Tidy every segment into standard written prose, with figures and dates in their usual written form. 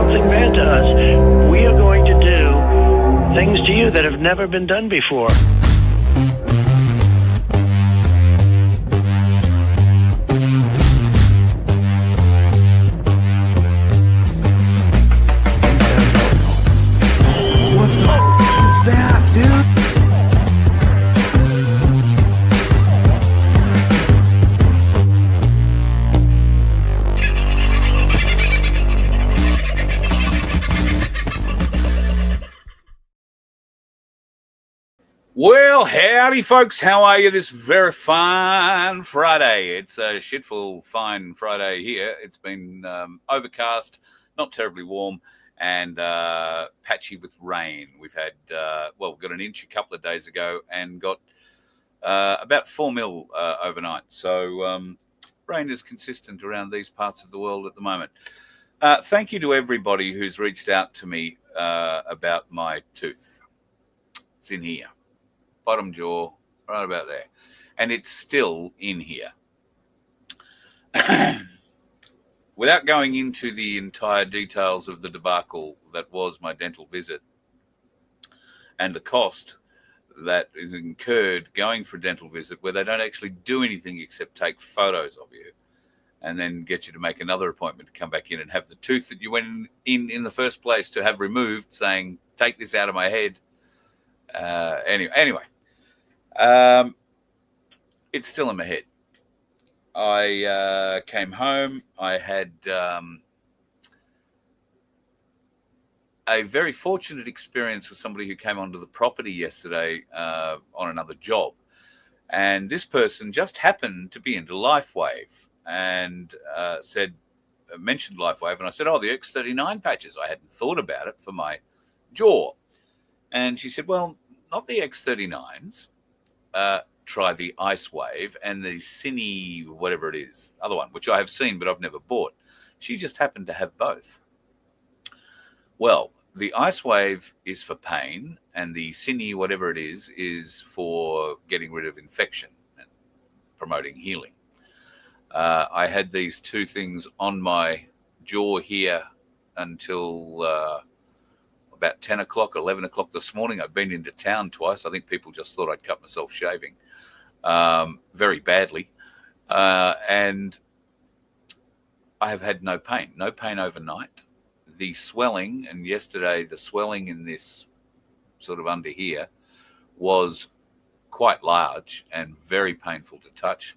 something bad to us, we are going to do things to you that have never been done before. Well, howdy, folks. How are you this very fine Friday? It's a shitful fine Friday here. It's been overcast, not terribly warm, and patchy with rain. We've had, we got an inch a couple of days ago and got about 4 mil overnight. So rain is consistent around these parts of the world at the moment. Thank you to everybody who's reached out to me about my tooth. It's in here. Bottom jaw, right about there. And it's still in here. Without going into the entire details of the debacle that was my dental visit and the cost that is incurred going for a dental visit where they don't actually do anything except take photos of you and then get you to make another appointment to come back in and have the tooth that you went in the first place to have removed, saying, take this out of my head. Anyway, it's still in my head. I came home. I had a very fortunate experience with somebody who came onto the property yesterday on another job. And this person just happened to be into LifeWave and mentioned LifeWave. And I said, oh, the X39 patches. I hadn't thought about it for my jaw. And she said, well, not the X39s. Try the Ice Wave and the Cine, whatever it is, other one, which I have seen, but I've never bought. She just happened to have both. Well, the Ice Wave is for pain, and the Cine, whatever it is for getting rid of infection and promoting healing. I had these two things on my jaw here until about 10 o'clock, 11 o'clock this morning. I'd been into town twice. I think people just thought I'd cut myself shaving very badly. And I have had no pain overnight. The swelling, and yesterday the swelling in this sort of under here was quite large and very painful to touch.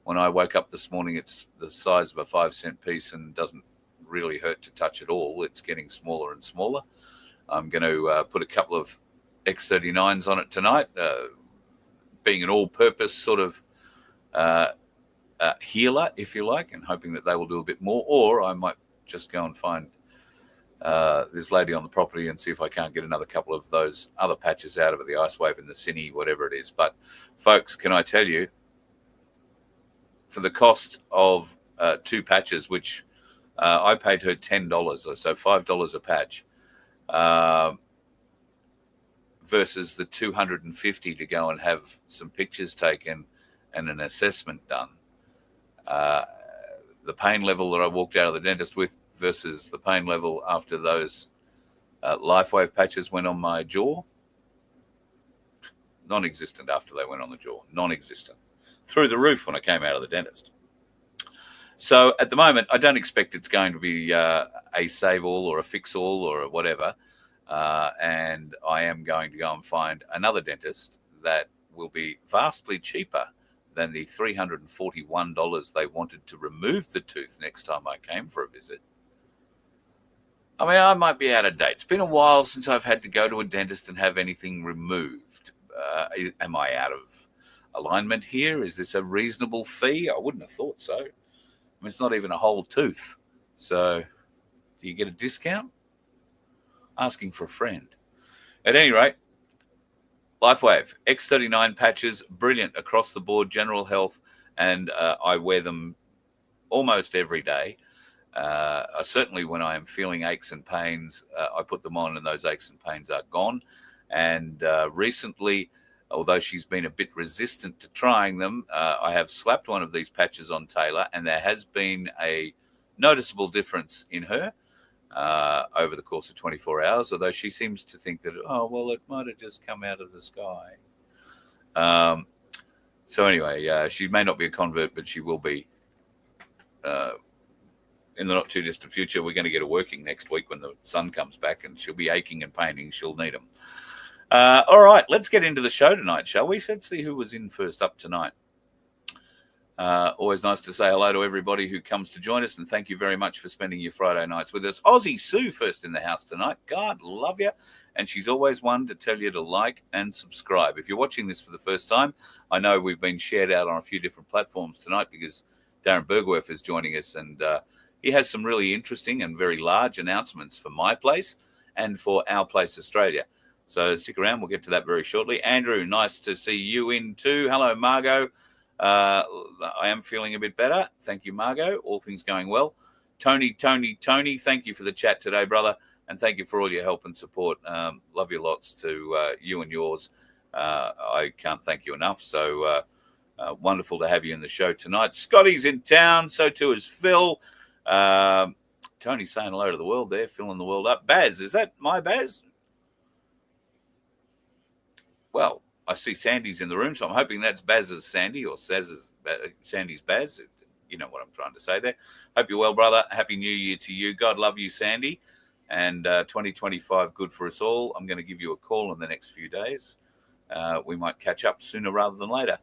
When I woke up this morning, it's the size of a 5-cent piece and doesn't really hurt to touch at all. It's getting smaller and smaller. I'm going to put a couple of X39s on it tonight, being an all-purpose sort of healer, if you like, and hoping that they will do a bit more. Or I might just go and find this lady on the property and see if I can't get another couple of those other patches out of it, the Ice Wave and the Cine, whatever it is. But, folks, can I tell you, for the cost of two patches, which I paid her $10, so $5 a patch, versus the $250 to go and have some pictures taken and an assessment done. The pain level that I walked out of the dentist with versus the pain level after those LifeWave patches went on my jaw, non-existent after they went on the jaw, non-existent. Through the roof when I came out of the dentist. So at the moment, I don't expect it's going to be a save-all or a fix-all or whatever. And I am going to go and find another dentist that will be vastly cheaper than the $341 they wanted to remove the tooth next time I came for a visit. I mean, I might be out of date. It's been a while since I've had to go to a dentist and have anything removed. Am I out of alignment here? Is this a reasonable fee? I wouldn't have thought so. I mean, it's not even a whole tooth. So do you get a discount? Asking for a friend. At any rate, LifeWave, X39 patches, brilliant across the board, general health, and I wear them almost every day. Certainly when I am feeling aches and pains, I put them on and those aches and pains are gone. And recently, although she's been a bit resistant to trying them, I have slapped one of these patches on Taylor, and there has been a noticeable difference in her. over the course of 24 hours, although she seems to think that, oh, well, it might have just come out of the sky. So anyway, she may not be a convert, but she will be in the not too distant future. We're going to get her working next week when the sun comes back, and she'll be aching and paining. She'll need them. All right, let's get into the show tonight, shall we? Let's see who was in first up tonight. Always nice to say hello to everybody who comes to join us, and thank you very much for spending your Friday nights with us. Aussie Sue first in the house tonight. God love you. And she's always one to tell you to like and subscribe. If you're watching this for the first time, I know we've been shared out on a few different platforms tonight because Darren Bergwerf is joining us, and he has some really interesting and very large announcements for My Place and for Our Place Australia. So stick around. We'll get to that very shortly. Andrew, nice to see you in too. Hello, Margot. I am feeling a bit better. Thank you, Margot. All things going well. Tony, thank you for the chat today, brother. And thank you for all your help and support. Love you lots to you and yours. I can't thank you enough. So wonderful to have you in the show tonight. Scotty's in town. So too is Phil. Tony's saying hello to the world there, filling the world up. Baz, is that my Baz? Well, I see Sandy's in the room, so I'm hoping that's Baz's Sandy or Sandy's Baz. You know what I'm trying to say there. Hope you're well, brother. Happy New Year to you. God love you, Sandy. And 2025 good for us all. I'm going to give you a call in the next few days. We might catch up sooner rather than later.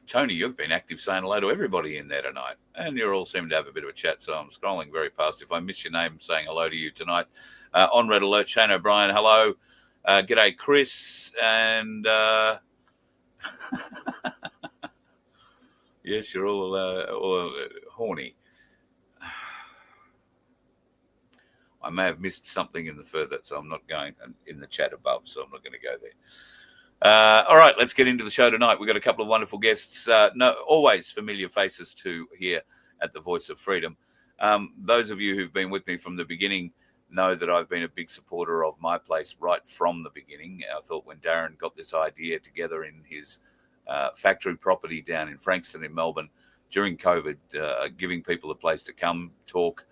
Tony, you've been active saying hello to everybody in there tonight. And you all seem to have a bit of a chat, so I'm scrolling very past. If I miss your name, saying hello to you tonight. On Red Alert, Shane O'Brien, hello. G'day, Chris. And yes, you're all horny. I may have missed something in the further, so I'm not going in the chat above, so I'm not going to go there. All right, let's get into the show tonight. We've got a couple of wonderful guests. Always familiar faces to here at the Voice of Freedom. Those of you who've been with me from the beginning know that I've been a big supporter of My Place right from the beginning. I thought when Darren got this idea together in his factory property down in Frankston in Melbourne during COVID, giving people a place to come, talk,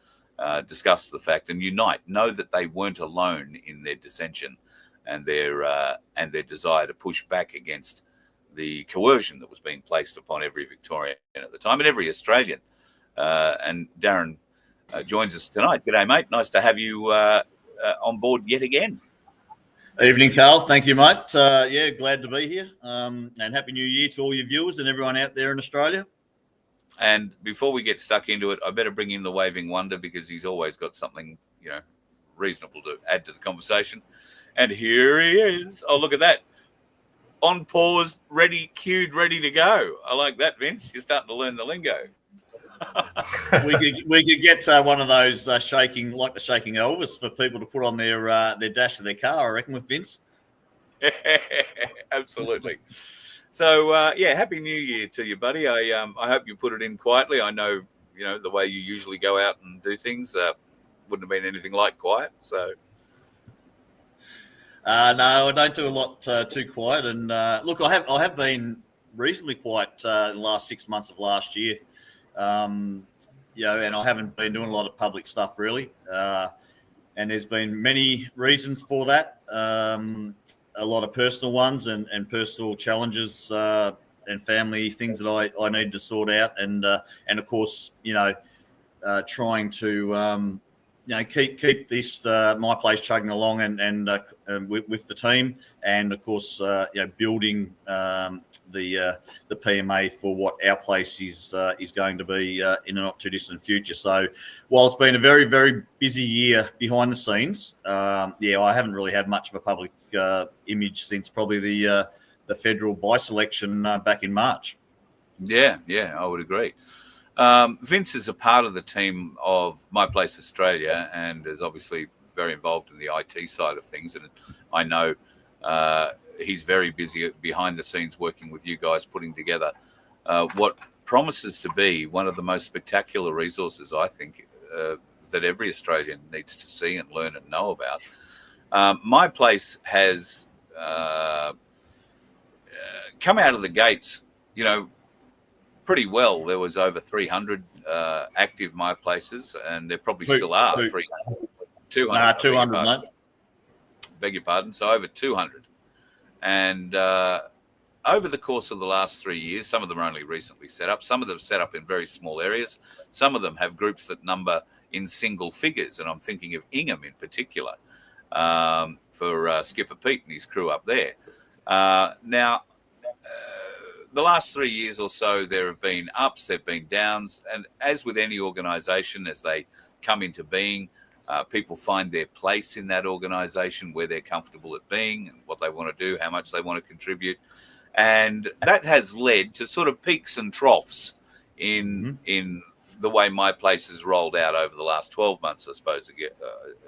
discuss the fact and unite, know that they weren't alone in their dissension and their desire to push back against the coercion that was being placed upon every Victorian at the time and every Australian. And Darren joins us tonight. G'day, mate. Nice to have you on board yet again. Evening, Carl. Thank you, mate. Glad to be here. And Happy New Year to all your viewers and everyone out there in Australia. And before we get stuck into it, I better bring in the Waving Wonder because he's always got something, reasonable to add to the conversation. And here he is. Oh, look at that. On pause, ready, queued, ready to go. I like that, Vince. You're starting to learn the lingo. we could get one of those shaking Elvis for people to put on their dash of their car, I reckon, with Vince. Absolutely. So, Happy New Year to you, buddy. I hope you put it in quietly. I know, the way you usually go out and do things wouldn't have been anything like quiet. So, no, I don't do a lot too quiet. And look, I have been reasonably quiet in the last 6 months of last year. And I haven't been doing a lot of public stuff really. And there's been many reasons for that. A lot of personal ones and personal challenges and family things that I need to sort out. And of course, trying to, keep this My Place chugging along and with the team, and of course, building the PMA for what Our Place is going to be in a not too distant future. So, while it's been a very, very busy year behind the scenes, I haven't really had much of a public image since probably the federal by-selection back in March. Yeah, I would agree. Vince is a part of the team of My Place Australia and is obviously very involved in the IT side of things. And I know he's very busy behind the scenes working with you guys, putting together what promises to be one of the most spectacular resources, I think, that every Australian needs to see and learn and know about. My Place has come out of the gates, pretty well. There was over 300 active My Places, and there probably still are 200. 200, mate. Beg your pardon. So over 200. And over the course of the last 3 years, some of them are only recently set up. Some of them set up in very small areas. Some of them have groups that number in single figures. And I'm thinking of Ingham in particular, for Skipper Pete and his crew up there. Now, the last 3 years or so, there have been ups, there have been downs. And as with any organisation, as they come into being, people find their place in that organisation, where they're comfortable at being and what they want to do, how much they want to contribute. And that has led to sort of peaks and troughs in the way My Place has rolled out over the last 12 months, I suppose,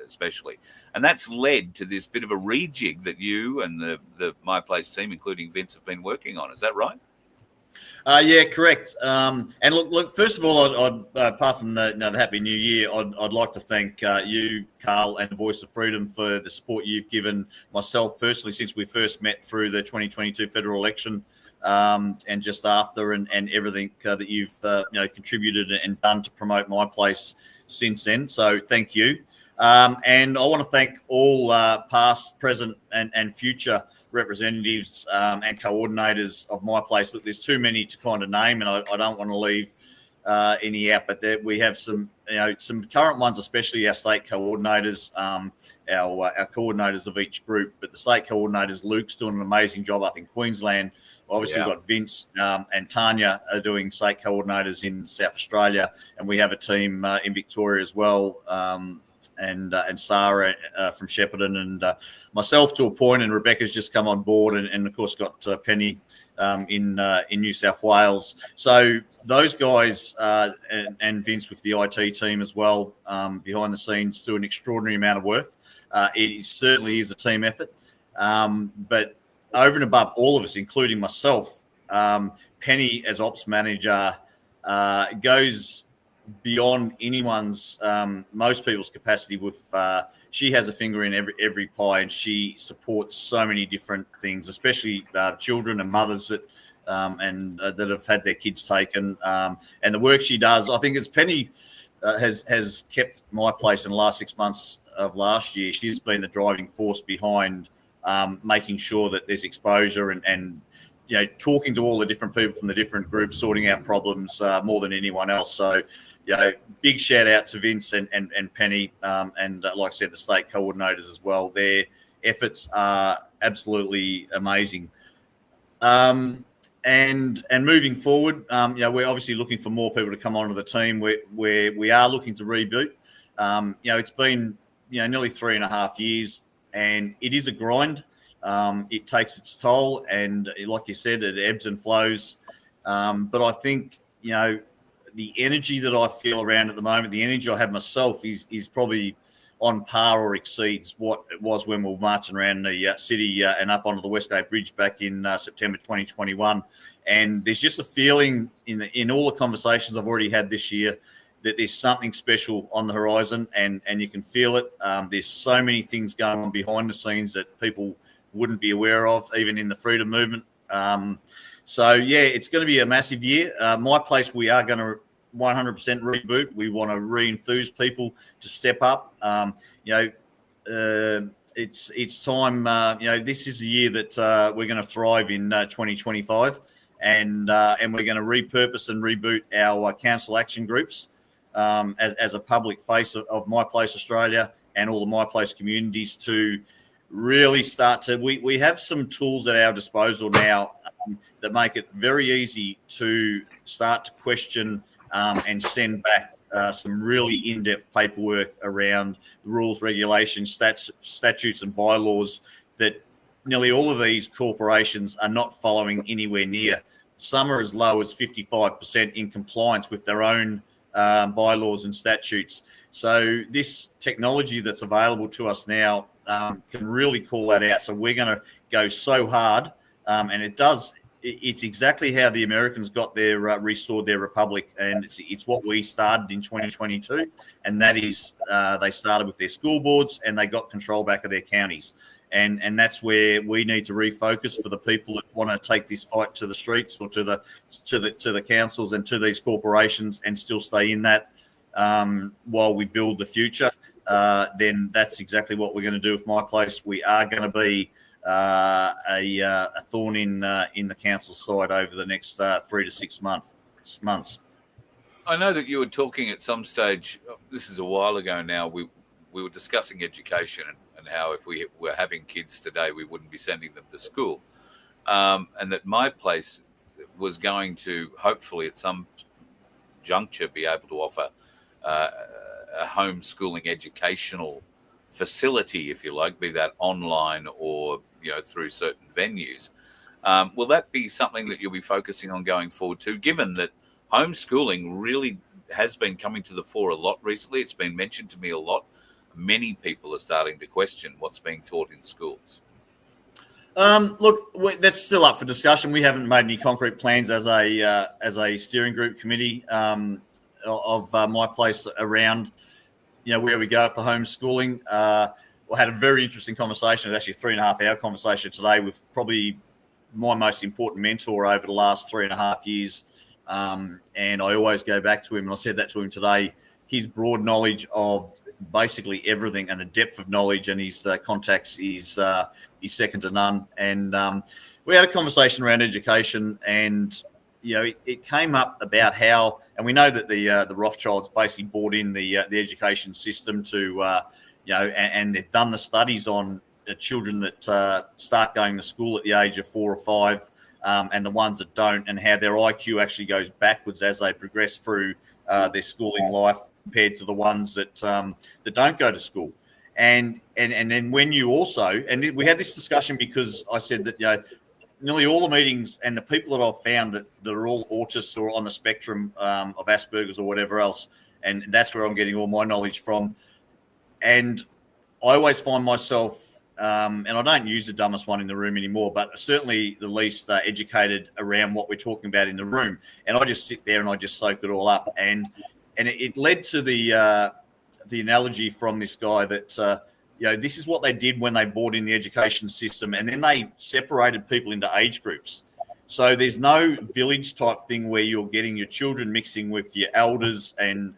especially. And that's led to this bit of a rejig that you and the My Place team, including Vince, have been working on. Is that right? Yeah, correct. And look. First of all, I'd apart from the Happy New Year, I'd like to thank you, Carl, and the Voice of Freedom for the support you've given myself personally since we first met through the 2022 federal election, and just after, and everything that you've contributed and done to promote My Place since then. So thank you. And I want to thank all past, present, and future representatives and coordinators of My Place. Look, there's too many to kind of name, and I don't want to leave any out, but we have some current ones, especially our state coordinators, our coordinators of each group. But the state coordinators, Luke's doing an amazing job up in Queensland. Obviously, we've got Vince and Tanya are doing state coordinators in South Australia, and we have a team in Victoria as well. And Sarah from Shepparton, and myself to a point, and Rebecca's just come on board, and of course got Penny in New South Wales. So those guys and Vince with the IT team as well, behind the scenes, do an extraordinary amount of work. It certainly is a team effort, but over and above all of us, including myself, Penny as ops manager goes beyond anyone's, most people's capacity. With she has a finger in every pie, and she supports so many different things, especially children and mothers that that have had their kids taken, and the work she does. I think it's Penny has kept My Place in the last 6 months of last year. She's been the driving force behind making sure that there's exposure and talking to all the different people from the different groups, sorting out problems more than anyone else. So, big shout out to Vince and Penny, and like I said, the state coordinators as well. Their efforts are absolutely amazing. And moving forward, we're obviously looking for more people to come onto the team. We are looking to reboot. It's been nearly 3.5 years, and it is a grind. It takes its toll, and like you said, it ebbs and flows. But I think, the energy that I feel around at the moment, the energy I have myself is probably on par or exceeds what it was when we were marching around the city and up onto the Westgate Bridge back in September 2021. And there's just a feeling in all the conversations I've already had this year that there's something special on the horizon, and you can feel it. There's so many things going on behind the scenes that people wouldn't be aware of, even in the freedom movement. It's going to be a massive year. My Place, we are going to 100% reboot. We want to re-enthuse people to step up. It's time. This is a year that we're going to thrive in 2025, and we're going to repurpose and reboot our council action groups as a public face of My Place Australia and all the My Place communities to really start to. We have some tools at our disposal now that make it very easy to start to question and send back some really in-depth paperwork around the rules, regulations, statutes and bylaws that nearly all of these corporations are not following anywhere near. Some are as low as 55% in compliance with their own bylaws and statutes. So this technology that's available to us now can really call that out. So we're going to go so hard, and it's exactly how the Americans got their restored their republic, and it's what we started in 2022, and that is they started with their school boards and they got control back of their counties. And that's where we need to refocus for the people that want to take this fight to the streets or to the councils and to these corporations and still stay in that while we build the future. Then that's exactly what we're going to do with My Place. We are going to be a thorn in the council's side over the next 3 to 6 months. I know that you were talking at some stage, this is a while ago now, we were discussing education and how if we were having kids today, we wouldn't be sending them to school. And that My Place was going to hopefully at some juncture be able to offer a homeschooling educational facility, if you like, be that online or through certain venues. Will that be something that you'll be focusing on going forward too, given that homeschooling really has been coming to the fore a lot recently? It's been mentioned to me a lot. Many people are starting to question what's being taught in schools. Look, that's still up for discussion. We haven't made any concrete plans as a steering group committee of My Place around where we go after homeschooling. We had a very interesting conversation. It was actually a 3.5-hour conversation today with probably my most important mentor over the last 3.5 years. And I always go back to him, and I said that to him today. His broad knowledge of basically everything and the depth of knowledge and his contacts is second to none. And we had a conversation around education, and it came up about how, and we know that the Rothschilds basically bought in the education system to and they've done the studies on the children that start going to school at the age of 4 or 5 and the ones that don't, and how their IQ actually goes backwards as they progress through their schooling life compared to the ones that don't go to school. And then when you also, and we had this discussion because I said that nearly all the meetings and the people that I've found that are all autists or on the spectrum of Asperger's or whatever else, and that's where I'm getting all my knowledge from. And I always find myself, and I don't use the dumbest one in the room anymore, but certainly the least educated around what we're talking about in the room. And I just sit there and I just soak it all up. And it led to the analogy from this guy that this is what they did when they brought in the education system, and then they separated people into age groups. So there's no village type thing where you're getting your children mixing with your elders and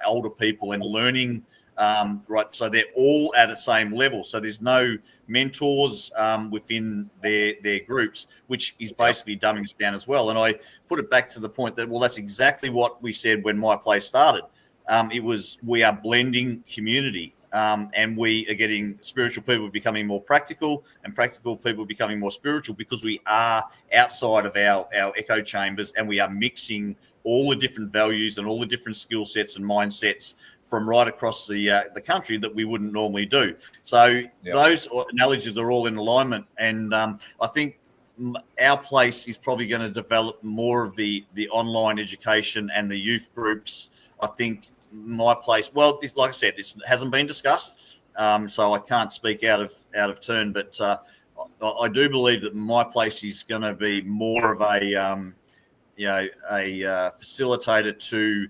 older people and learning. Right, so they're all at the same level. So there's no mentors within their groups, which is basically dumbing us down as well. And I put it back to the point that, well, that's exactly what we said when My Place started. It was, we are blending community, and we are getting spiritual people becoming more practical and practical people becoming more spiritual, because we are outside of our echo chambers, and we are mixing all the different values and all the different skill sets and mindsets from right across the country that we wouldn't normally do. So those analogies are all in alignment. And I think our place is probably going to develop more of the online education and the youth groups. I think My Place, well, this, like I said, this hasn't been discussed, so I can't speak out of turn. But I do believe that My Place is going to be more of a facilitator to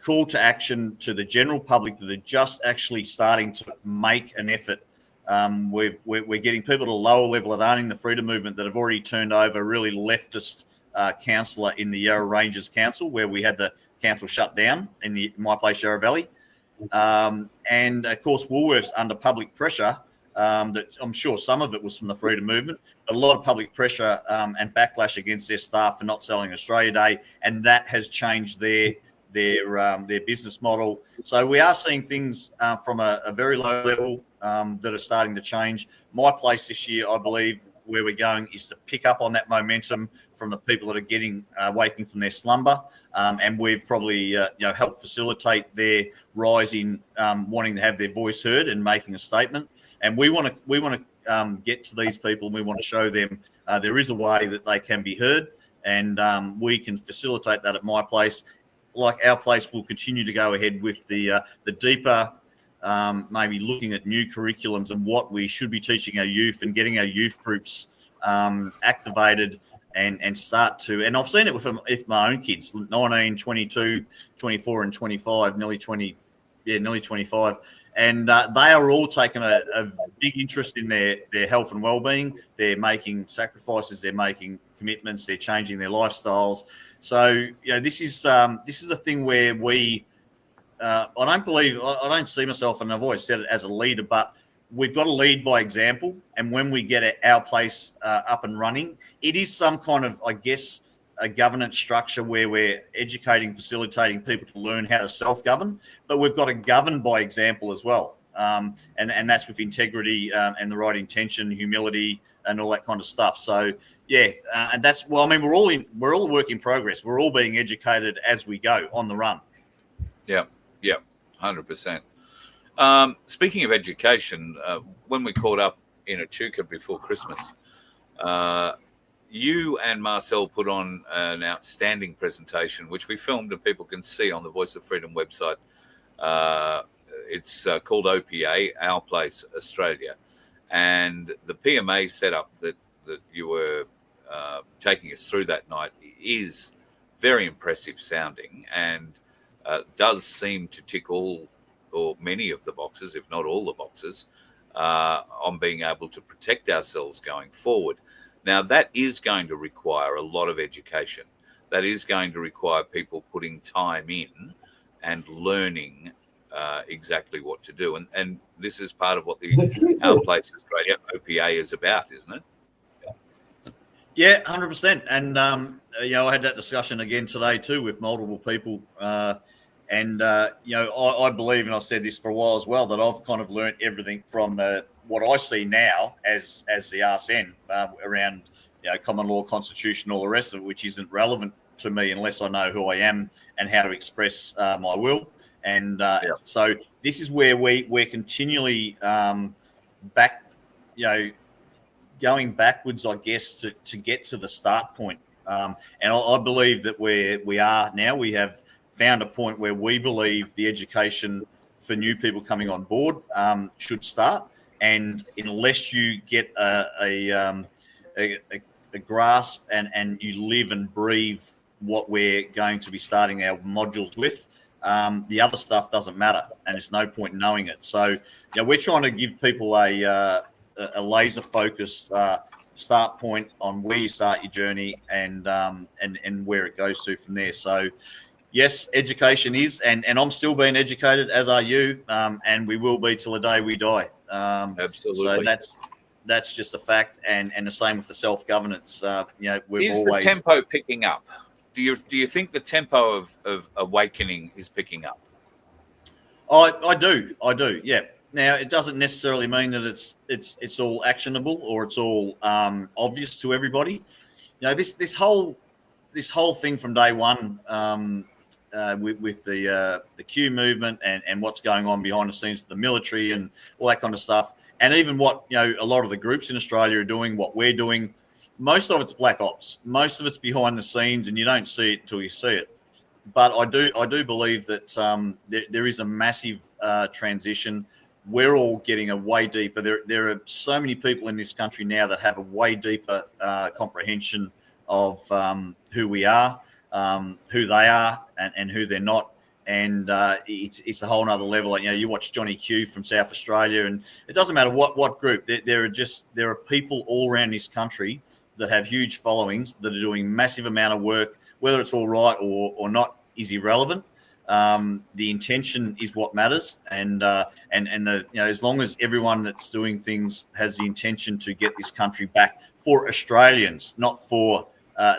call to action to the general public that are just actually starting to make an effort. We're getting people at a lower level that aren't in the freedom movement that have already turned over a really leftist councillor in the Yarra Rangers Council, where we had the council shut down in the My Place Yarra Valley. And, of course, Woolworths under public pressure, that I'm sure some of it was from the freedom movement, but a lot of public pressure and backlash against their staff for not selling Australia Day, and that has changed their business model. So we are seeing things from a very low level that are starting to change. My Place this year, I believe, where we're going is to pick up on that momentum from the people that are getting waking from their slumber, and we've probably helped facilitate their rise in wanting to have their voice heard and making a statement. And we want to get to these people, and we want to show them there is a way that they can be heard, and we can facilitate that at My Place. Like our place will continue to go ahead with the deeper, maybe looking at new curriculums and what we should be teaching our youth, and getting our youth groups activated and start to. And I've seen it with my own kids, 19, 22, 24, and 25, nearly 25. And they are all taking a big interest in their health and well-being. They're making sacrifices. They're making commitments. They're changing their lifestyles. So, this is a thing where we, I don't see myself, and I've always said it, as a leader, but we've got to lead by example. And when we get our place up and running, it is some kind of, I guess, a governance structure where we're educating, facilitating people to learn how to self-govern, but we've got to govern by example as well. And that's with integrity and the right intention, humility, and all that kind of stuff. So, and that's, we're all a work in progress. We're all being educated as we go on the run. Yeah, 100%. Speaking of education, when we caught up in Echuca before Christmas, you and Marcel put on an outstanding presentation, which we filmed and people can see on the Voice of Freedom website. It's called OPA, Our Place Australia. And the PMA setup that you were taking us through that night is very impressive sounding and does seem to tick all or many of the boxes, if not all the boxes, on being able to protect ourselves going forward. Now, that is going to require a lot of education. That is going to require people putting time in and learning exactly what to do. And this is part of what the Our Place Australia, OPA, is about, isn't it? Yeah, 100%. And, I had that discussion again today too with multiple people. I believe, and I've said this for a while as well, that I've kind of learned everything from what I see now as the RSN around common law, constitution, all the rest of it, which isn't relevant to me unless I know who I am and how to express my will. And so this is where we're continually going backwards, I guess, to get to the start point. And I believe that we are now. We have found a point where we believe the education for new people coming on board should start. And unless you get a grasp and you live and breathe what we're going to be starting our modules with, the other stuff doesn't matter, and there's no point in knowing it. So, we're trying to give people a laser focused start point on where you start your journey and where it goes to from there. So, yes, education is, and I'm still being educated, as are you, and we will be till the day we die. Absolutely. So that's just a fact, and the same with the self-governance. We've is always... the tempo picking up? Do you think the tempo of awakening is picking up? I do. Yeah. Now, it doesn't necessarily mean that it's all actionable or it's all obvious to everybody. This whole thing from day one with the Q movement and what's going on behind the scenes of the military and all that kind of stuff, and even what a lot of the groups in Australia are doing, what we're doing, most of it's black ops. Most of it's behind the scenes, and you don't see it until you see it. But I do believe that there is a massive transition. We're all getting a way deeper. There are so many people in this country now that have a way deeper comprehension of who we are, who they are, and who they're not. And it's a whole nother level. Like, you watch Johnny Q from South Australia, and it doesn't matter what group. There are people all around this country that have huge followings that are doing massive amount of work. Whether it's all right or not is irrelevant. The intention is what matters, and as long as everyone that's doing things has the intention to get this country back for Australians, not for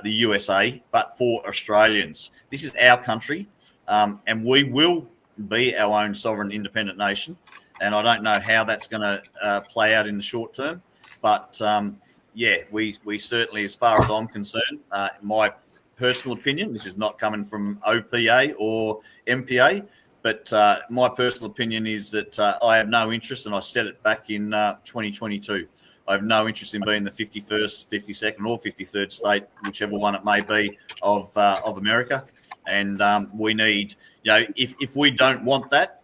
the USA, but for Australians. This is our country, and we will be our own sovereign, independent nation. And I don't know how that's going to play out in the short term, but we certainly, as far as I'm concerned, my personal opinion, this is not coming from OPA or MPA, but my personal opinion is that I have no interest, and I said it back in 2022, I have no interest in being the 51st, 52nd or 53rd state, whichever one it may be, of America. And we need, if we don't want that,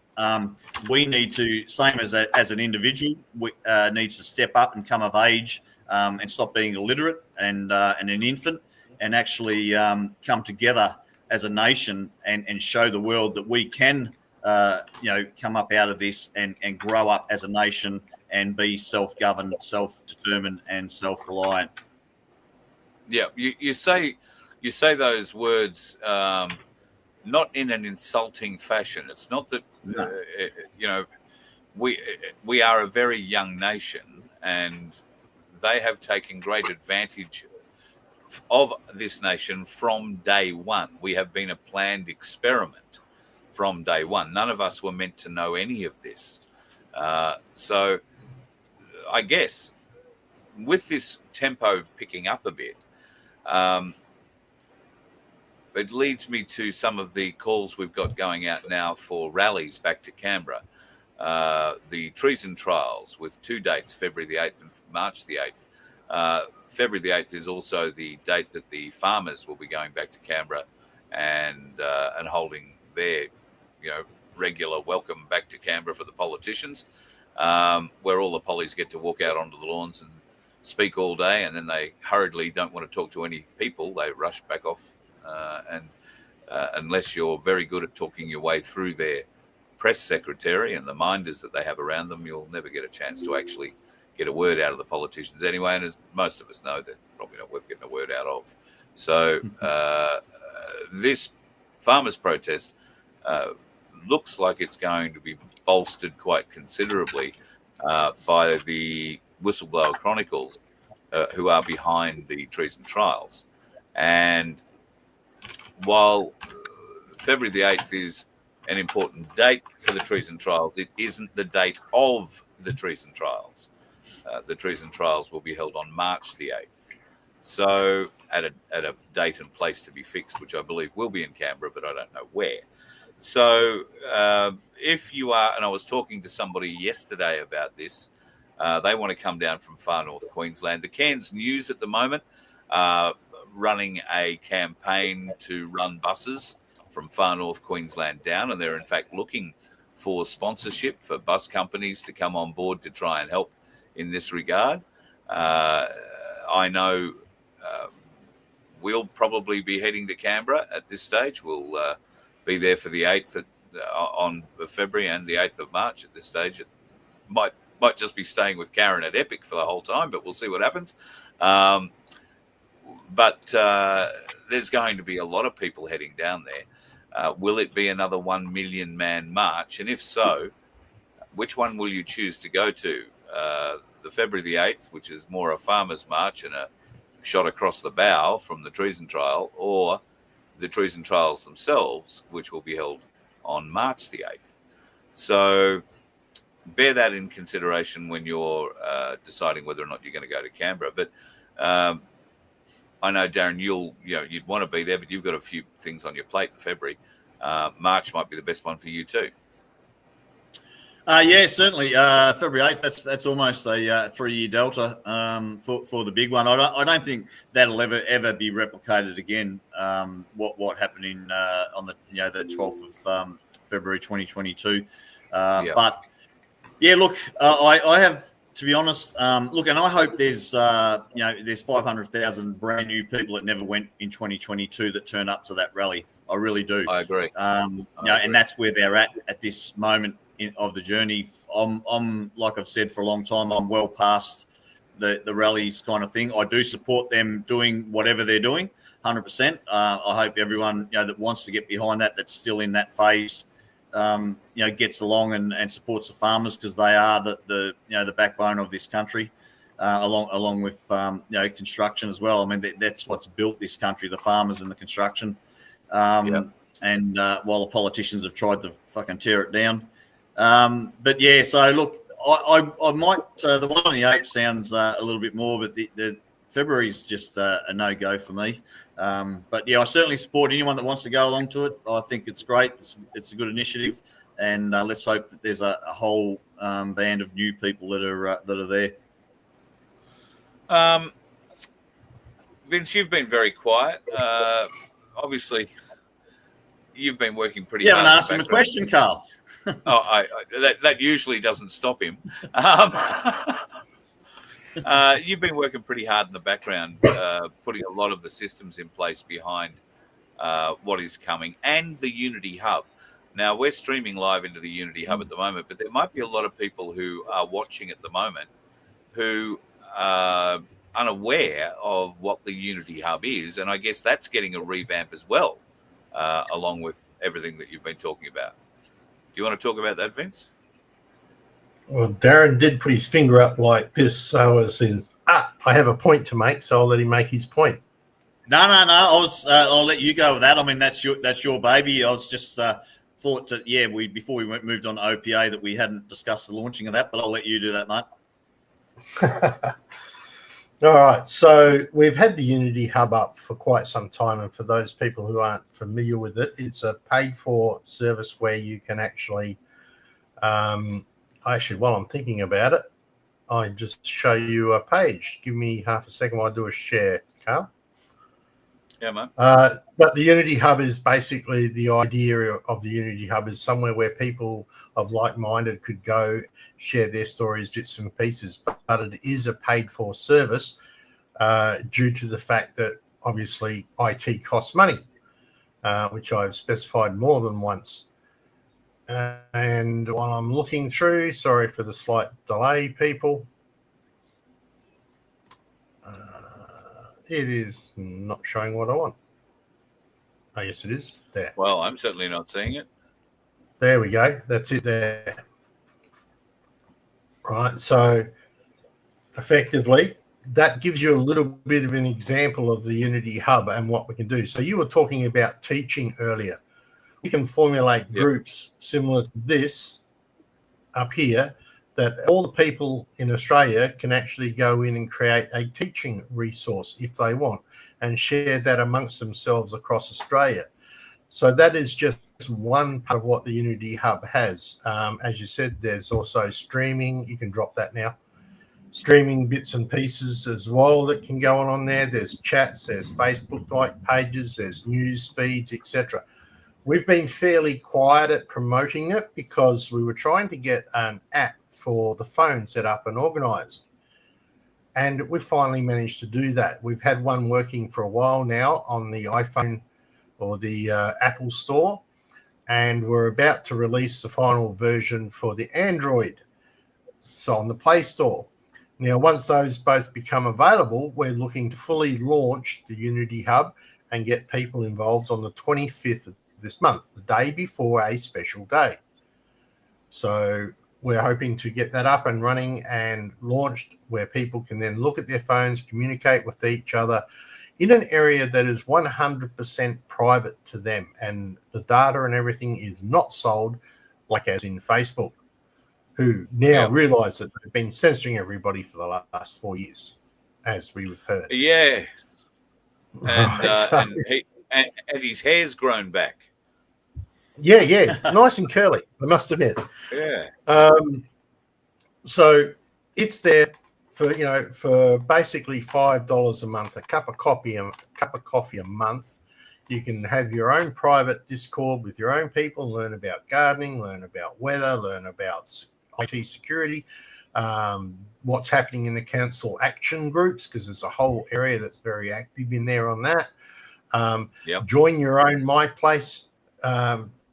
we need to, same as an individual, needs to step up and come of age and stop being illiterate and an infant, and actually come together as a nation and show the world that we can come up out of this and grow up as a nation and be self-governed, self-determined, and self-reliant. Yeah, you say those words not in an insulting fashion. It's not that we are a very young nation, and they have taken great advantage of this nation from day one. We have been a planned experiment from day one. None of us were meant to know any of this. So I guess with this tempo picking up a bit, it leads me to some of the calls we've got going out now for rallies back to Canberra. The treason trials with 2 dates, February the 8th and March the 8th. February the 8th is also the date that the farmers will be going back to Canberra and holding their regular welcome back to Canberra for the politicians, where all the pollies get to walk out onto the lawns and speak all day, and then they hurriedly don't want to talk to any people. They rush back off, and unless you're very good at talking your way through their press secretary and the minders that they have around them, you'll never get a chance to actually get a word out of the politicians anyway. And as most of us know, they're probably not worth getting a word out of. So this farmers' protest looks like it's going to be bolstered quite considerably by the Whistleblower Chronicles, who are behind the treason trials. And while February the 8th is an important date for the treason trials, it isn't the date of the treason trials. The treason trials will be held on March the 8th. So at a date and place to be fixed, which I believe will be in Canberra, but I don't know where. So if you are, and I was talking to somebody yesterday about this, they want to come down from far north Queensland. The Cairns News at the moment running a campaign to run buses from far north Queensland down, and they're in fact looking for sponsorship for bus companies to come on board to try and help in this regard. I know we'll probably be heading to Canberra at this stage. We'll be there for the 8th on February and the 8th of March at this stage. It might just be staying with Karen at Epic for the whole time, but we'll see what happens. But there's going to be a lot of people heading down there. Will it be another 1 million man march? And if so, which one will you choose to go to? The February the 8th, which is more a farmer's march and a shot across the bow from the treason trial, or the treason trials themselves, which will be held on March the 8th. So bear that in consideration when you're deciding whether or not you're going to go to Canberra. But I know, Darren, you'd want to be there, but you've got a few things on your plate in February. March might be the best one for you too. Yeah, certainly. February 8th, that's almost a 3-year delta for the big one. I don't think that'll ever be replicated again. What happened on the 12th of February 2022. But yeah, look, I have, to be honest, look, and I hope there's 500,000 brand new people that never went in 2022 that turn up to that rally. I really do. I agree. And that's where they're at this moment of the journey. I'm like I've said for a long time, I'm well past the rallies kind of thing. I do support them doing whatever they're doing, 100%. I hope everyone that wants to get behind that's still in that phase, gets along and supports the farmers, because they are the backbone of this country, along with construction as well. I mean, that's what's built this country: the farmers and the construction. And while the politicians have tried to fucking tear it down. But yeah, so look, I might, the one on the 8th sounds a little bit more, but the February is just a no-go for me. But yeah, I certainly support anyone that wants to go along to it. I think it's great. It's a good initiative, and let's hope that there's a whole band of new people that are there. Vince, you've been very quiet. Obviously, you've been working pretty hard. You haven't asked him a question, Carl. That usually doesn't stop him. You've been working pretty hard in the background, putting a lot of the systems in place behind what is coming, and the Unity Hub. Now, we're streaming live into the Unity Hub at the moment, but there might be a lot of people who are watching at the moment who are unaware of what the Unity Hub is, and I guess that's getting a revamp as well, along with everything that you've been talking about. Do you want to talk about that, Vince? Well, Darren did put his finger up like this, so as in, I have a point to make, so I'll let him make his point. No. I'll let you go with that. I mean, that's your baby. I was just thought that before we moved on to OPA that we hadn't discussed the launching of that, but I'll let you do that, mate. All right, so we've had the Unity Hub up for quite some time, and for those people who aren't familiar with it, it's a paid-for service where you can actually, while I'm thinking about it, I just show you a page. Give me half a second while I do a share, Carl. Yeah, man. But the Unity Hub is basically the idea of the Unity Hub is somewhere where people of like-minded could go share their stories, bits and pieces. But it is a paid-for service due to the fact that obviously IT costs money, which I've specified more than once. And while I'm looking through, sorry for the slight delay, people. It is not showing what I want. Oh, yes, it is. There. Well, I'm certainly not seeing it. There we go. That's it there. Right. So effectively, that gives you a little bit of an example of the Unity Hub and what we can do. So you were talking about teaching earlier. We can formulate groups similar to this up here, that all the people in Australia can actually go in and create a teaching resource if they want and share that amongst themselves across Australia. So that is just one part of what the Unity Hub has. As you said, there's also streaming. You can drop that now. Streaming bits and pieces as well that can go on there. There's chats, there's Facebook-like pages, there's news feeds, etc. We've been fairly quiet at promoting it because we were trying to get an app for the phone set up and organised. And we've finally managed to do that. We've had one working for a while now on the iPhone or the Apple Store, and we're about to release the final version for the Android, so on the Play Store. Now, once those both become available, we're looking to fully launch the Unity Hub and get people involved on the 25th of this month, the day before a special day. So we're hoping to get that up and running and launched where people can then look at their phones, communicate with each other in an area that is 100% private to them. And the data and everything is not sold like as in Facebook, who now realise that they've been censoring everybody for the last 4 years, as we've heard. Yes. And, Right, and his hair's grown back. Yeah, nice and curly, I must admit. Yeah. So it's there for basically $5 a month, a cup of coffee a month. You can have your own private Discord with your own people, learn about gardening, learn about weather, learn about IT security, what's happening in the council action groups, because there's a whole area that's very active in there on that. Join your own My Place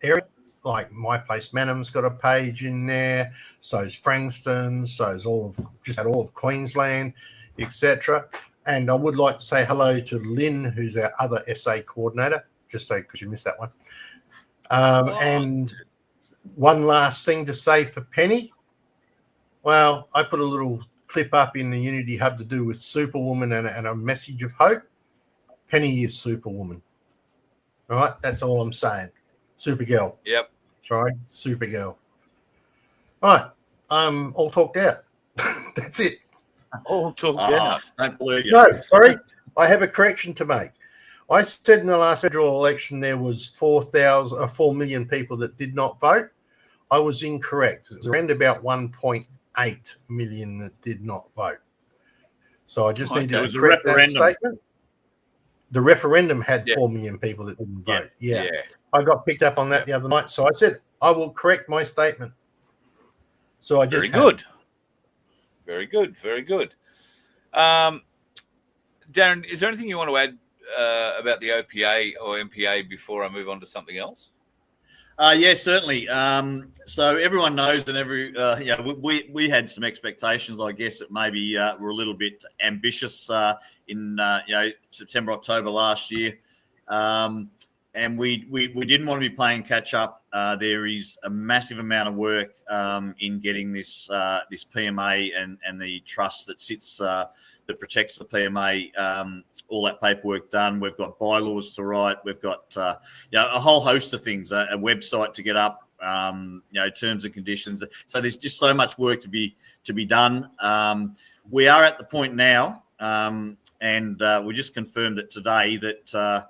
area, like My Place Manham's got a page in there, so's Frankston, so's all of Queensland, etc. And I would like to say hello to Lynn, who's our other SA coordinator, just so because you missed that one. And one last thing to say for Penny. Well, I put a little clip up in the Unity Hub to do with Superwoman and a message of hope. Penny is Superwoman. All right, that's all I'm saying. Supergirl. Yep. Sorry, Supergirl. All right, I'm all talked out. That's it. All talked out. Don't believe you. No, sorry, I have a correction to make. I said in the last federal election there was 4 million people that did not vote. I was incorrect. It was around about 1.8 million that did not vote. So I just need to correct that statement. The referendum had 4 million people that didn't vote. Yeah. I got picked up on that the other night. So I said, I will correct my statement. So I just Very good. Darren, is there anything you want to add about the OPA or MPA before I move on to something else? Yeah, certainly. So everyone knows, and we had some expectations. I guess that maybe were a little bit ambitious in September, October last year, and we didn't want to be playing catch up. There is a massive amount of work in getting this PMA and the trust that sits that protects the PMA. All that paperwork done. We've got bylaws to write. We've got a whole host of things. A website to get up. Terms and conditions. So there's just so much work to be done. We are at the point now, and we just confirmed it today that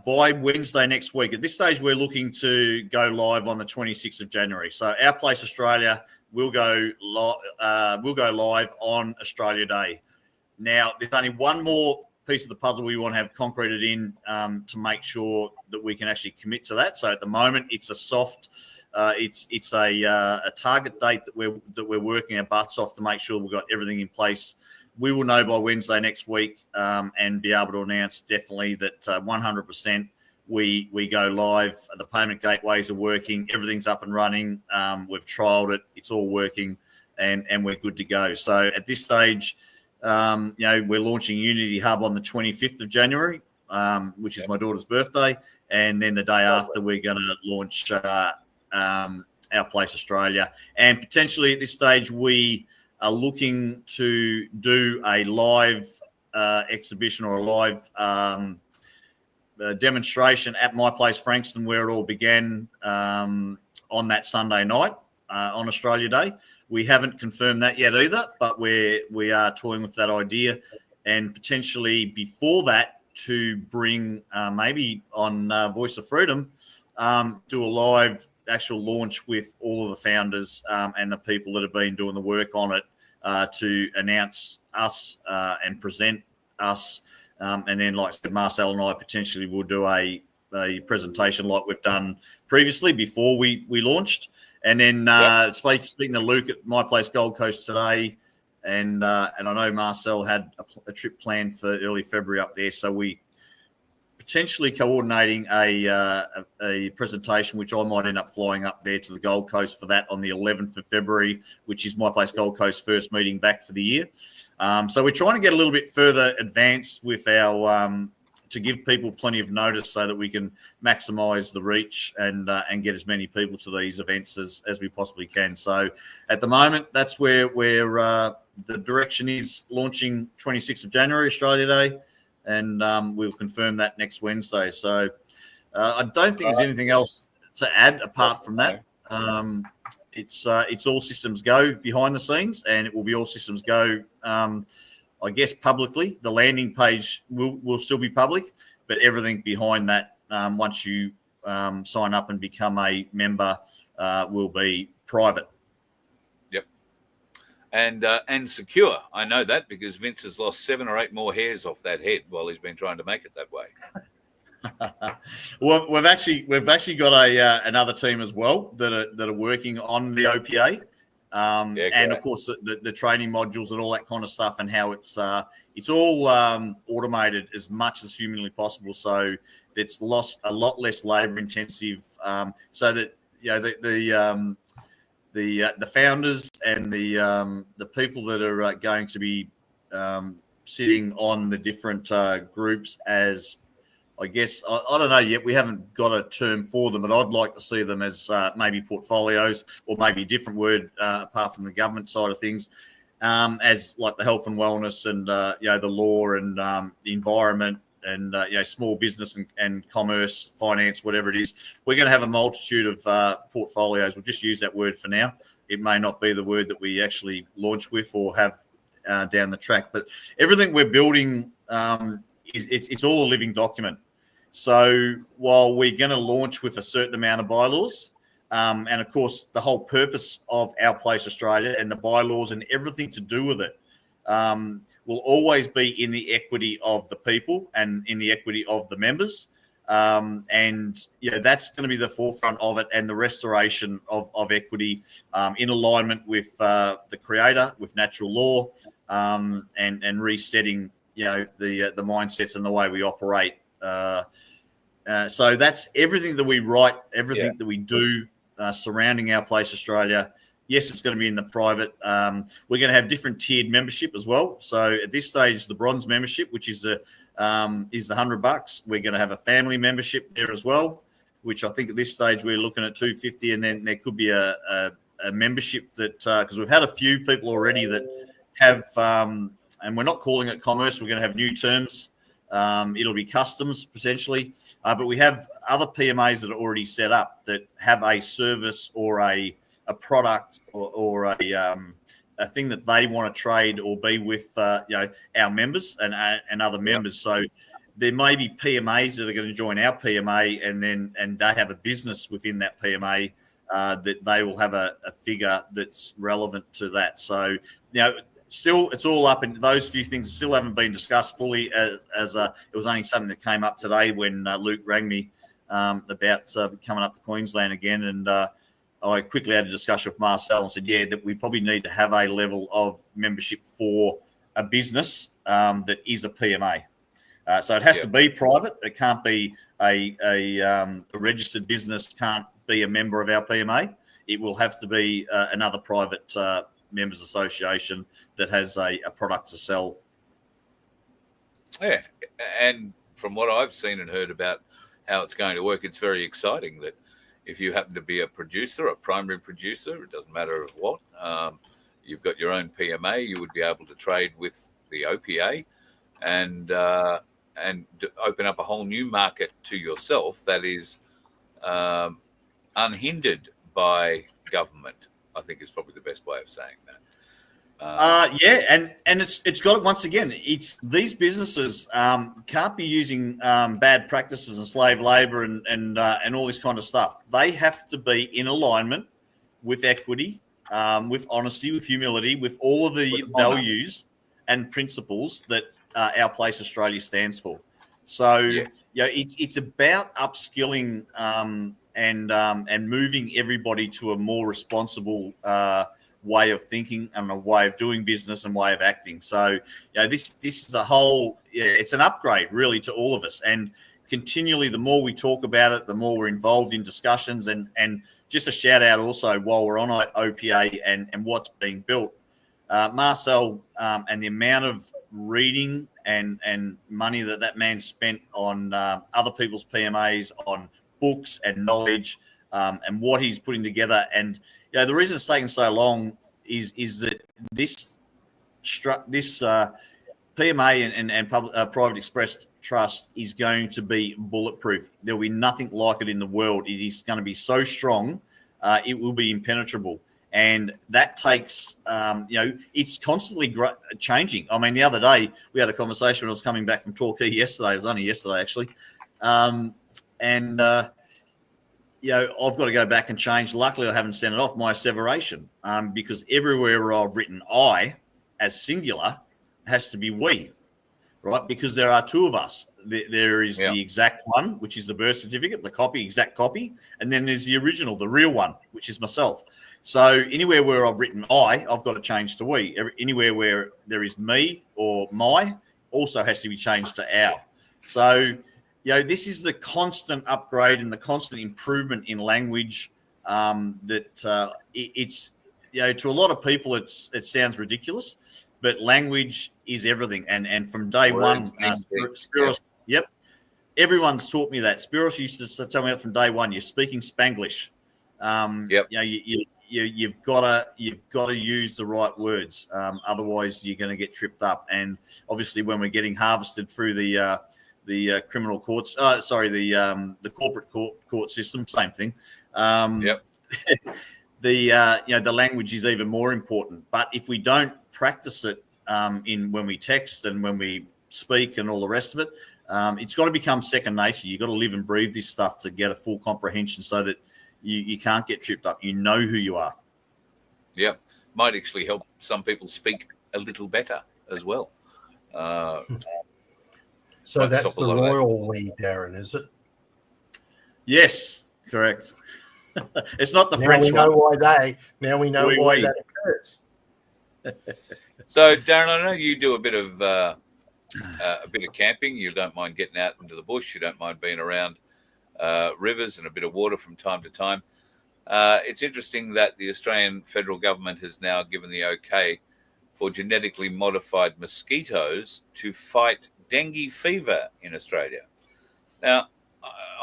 by Wednesday next week. At this stage, we're looking to go live on the 26th of January. So Our Place Australia will go live on Australia Day. Now, there's only one more piece of the puzzle we want to have concreted in to make sure that we can actually commit to that. So at the moment, it's a soft, it's a target date that we're working our butts off to make sure we've got everything in place. We will know by Wednesday next week and be able to announce definitely that 100% we go live. The payment gateways are working. Everything's up and running. We've trialed it. It's all working, and we're good to go. So at this stage, we're launching Unity Hub on the 25th of January, which is my daughter's birthday. And then the day after, we're going to launch Our Place Australia. And potentially at this stage, we are looking to do a live exhibition or a live demonstration at My Place Frankston, where it all began on that Sunday night on Australia Day. We haven't confirmed that yet either, but we are toying with that idea, and potentially before that to bring maybe on Voice of Freedom, do a live actual launch with all of the founders and the people that have been doing the work on it to announce us and present us, and then like I said, Marcel and I potentially will do a presentation like we've done previously before we launched. And then speaking to Luke at My Place Gold Coast today, and I know Marcel had a trip planned for early February up there, so we potentially coordinating a presentation, which I might end up flying up there to the Gold Coast for that on the 11th of February, which is My Place Gold Coast first meeting back for the year. So we're trying to get a little bit further advanced with our to give people plenty of notice so that we can maximise the reach and get as many people to these events as we possibly can. So at the moment, that's where the direction is, launching 26th of January, Australia Day, and we'll confirm that next Wednesday. So I don't think there's anything else to add apart from that. It's all systems go behind the scenes, and it will be all systems go I guess publicly. The landing page will still be public, but everything behind that, once you sign up and become a member, will be private. Yep. And secure. I know that because Vince has lost 7 or 8 more hairs off that head while he's been trying to make it that way. Well, we've actually got another team as well that are working on the OPA. And of course the training modules and all that kind of stuff, and how it's all automated as much as humanly possible, so it's a lot less labor intensive, so that the founders and the people that are going to be sitting on the different groups as, I guess, I don't know yet. We haven't got a term for them, but I'd like to see them as maybe portfolios, or maybe a different word apart from the government side of things, as like the health and wellness and the law and the environment and small business and commerce, finance, whatever it is. We're going to have a multitude of portfolios. We'll just use that word for now. It may not be the word that we actually launch with or have down the track, but everything we're building, it's all a living document. So while we're going to launch with a certain amount of bylaws, and of course the whole purpose of Our Place Australia and the bylaws and everything to do with it will always be in the equity of the people and in the equity of the members. And that's going to be the forefront of it, and the restoration of equity in alignment with the creator, with natural law, and resetting the mindsets and the way we operate, So that's everything that we write, everything that we do surrounding Our Place Australia. Yes, it's going to be in the private. We're going to have different tiered membership as well. So at this stage, the bronze membership, which is the $100. We're going to have a family membership there as well, which I think at this stage we're looking at $250, and then there could be a membership that because we've had a few people already that have, and we're not calling it commerce. We're going to have new terms. It'll be customs potentially, but we have other PMAs that are already set up that have a service or a product or a thing that they want to trade or be with our members and other members. So there may be PMAs that are going to join our PMA, and they have a business within that PMA that they will have a figure that's relevant to that. So still, it's all up, and those few things still haven't been discussed fully. As it was only something that came up today when Luke rang me about coming up to Queensland again, and I quickly had a discussion with Marcel and said, that we probably need to have a level of membership for a business that is a PMA. So it has to be private. It can't be a registered business. Can't be a member of our PMA. It will have to be another private members association that has a product to sell. Yeah, and from what I've seen and heard about how it's going to work, it's very exciting that if you happen to be a producer, a primary producer, it doesn't matter of what, you've got your own PMA, you would be able to trade with the OPA and open up a whole new market to yourself that is unhindered by government, I think is probably the best way of saying that. And it's got it once again. It's these businesses can't be using bad practices and slave labor and all this kind of stuff. They have to be in alignment with equity, with honesty, with humility, with all of the values and principles that Our Place Australia stands for. So it's about upskilling and moving everybody to a more responsible way of thinking and a way of doing business and way of acting. So, this is a whole, it's an upgrade really to all of us. And continually, the more we talk about it, the more we're involved in discussions. And just a shout out also while we're on OPA and what's being built, Marcel and the amount of reading and money that man spent on other people's PMAs, on books and knowledge, and what he's putting together. And the reason it's taken so long is that this PMA and Private Express Trust is going to be bulletproof. There will be nothing like it in the world. It is going to be so strong, it will be impenetrable. And that takes, it's constantly changing. I mean, the other day we had a conversation when I was coming back from Torquay yesterday. It was only yesterday, actually. I've got to go back and change. Luckily, I haven't sent it off, my asseveration, because everywhere where I've written I as singular has to be we, right? Because there are two of us. There is the exact one, which is the birth certificate, the copy, exact copy, and then there's the original, the real one, which is myself. So anywhere where I've written I, I've got to change to we. Anywhere where there is me or my also has to be changed to our. So this is the constant upgrade and the constant improvement in language that it's, to a lot of people, it sounds ridiculous, but language is everything. And from day one, Spiros, everyone's taught me that. Spiros used to tell me that from day one. You're speaking Spanglish. You've got to use the right words. Otherwise, you're going to get tripped up. And obviously, when we're getting harvested through the criminal courts, the corporate court system, same thing. The language is even more important. But if we don't practice it when we text and when we speak and all the rest of it, it's got to become second nature. You've got to live and breathe this stuff to get a full comprehension, so that you can't get tripped up. You know who you are. Yeah, might actually help some people speak a little better as well. So that's the royal we, Darren, is it? Yes, correct. It's not the French one. Now we know why that occurs. So, Darren, I know you do a bit of camping. You don't mind getting out into the bush. You don't mind being around rivers and a bit of water from time to time. It's interesting that the Australian federal government has now given the okay for genetically modified mosquitoes to fight dengue fever in Australia. Now,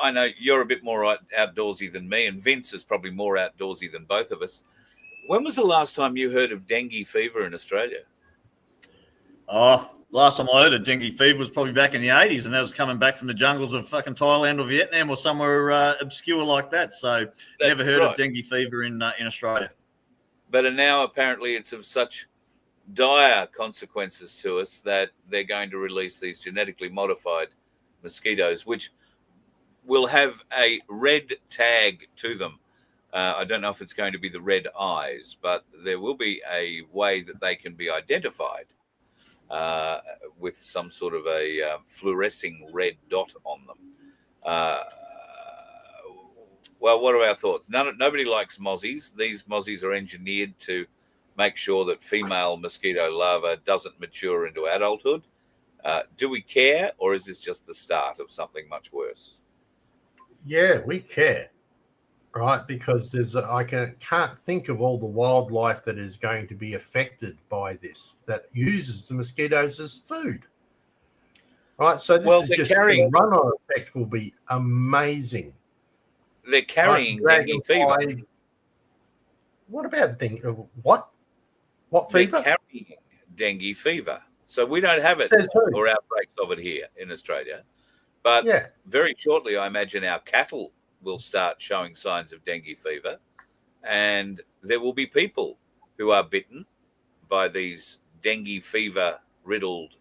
I know you're a bit more outdoorsy than me, and Vince is probably more outdoorsy than both of us. When was the last time you heard of dengue fever in Australia? Oh, last time I heard of dengue fever was probably back in the 80s, and that was coming back from the jungles of fucking Thailand or Vietnam or somewhere obscure like that. So never heard of dengue fever in Australia. But now apparently it's of such dire consequences to us that they're going to release these genetically modified mosquitoes, which will have a red tag to them. I don't know if it's going to be the red eyes, but there will be a way that they can be identified with some sort of a fluorescing red dot on them. Well, what are our thoughts? Nobody likes mozzies. These mozzies are engineered to make sure that female mosquito larva doesn't mature into adulthood. Do we care, or is this just the start of something much worse? Yeah, we care, right? Because I can't think of all the wildlife that is going to be affected by this, that uses the mosquitoes as food, right? So the run-on effect will be amazing. They're carrying dengue fever. What about dengue? What fever? They're carrying dengue fever. So we don't have it or outbreaks of it here in Australia. But very shortly, I imagine our cattle will start showing signs of dengue fever, and there will be people who are bitten by these dengue fever-riddled,